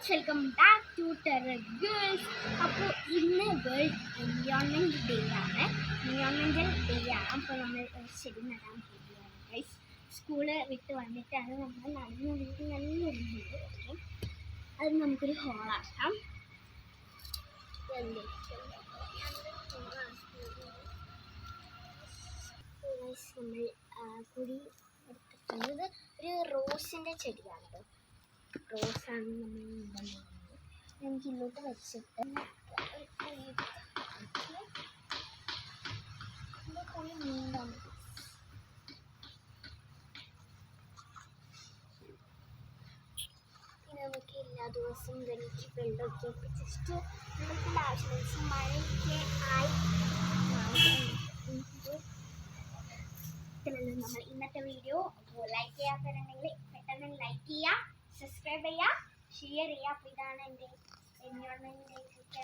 Friends, welcome back to terror girls. അപ്പോൾ ഇന്ന് world environment day ആണ്. അപ്പോൾ നമ്മൾ ചെടി നടാൻ പോവുകയാണ് ഗൈസ്. സ്കൂള് വിട്ട് വന്നിട്ടാണ് നമ്മൾ നല്ലൊരു വീട്. അത് നമുക്കൊരു ഹോളാക്കാം. നമ്മൾ കുടി എടുത്തിട്ടുള്ളത് ഒരു റോസിൻ്റെ ചെടിയാണ്. റോസാണ് നമ്മൾ ഉണ്ടാകുന്നത്. നമുക്ക് ഇങ്ങോട്ട് വെച്ചിട്ട് കുഴി നീന്താൻ മതി. നമുക്ക് എല്ലാ ദിവസവും ഇതിലേക്ക് വെള്ളമൊക്കെ ജസ്റ്റ് നമുക്ക് ആവശ്യം മഴയൊക്കെ ആയി നമ്മൾ ഇന്നത്തെ വീഡിയോ. അപ്പോൾ ലൈക്ക് ചെയ്യാത്തവരുണ്ടെങ്കിൽ പെട്ടെന്ന് ലൈക്ക് ചെയ്യുക, സബ്സ്ക്രൈബ് ചെയ്യുക, ഷെയർ ചെയ്യുക. അപ്പോൾ ഇതാണ് എൻ്റെ എൻവയോൺമെൻറ്റിൻ്റെ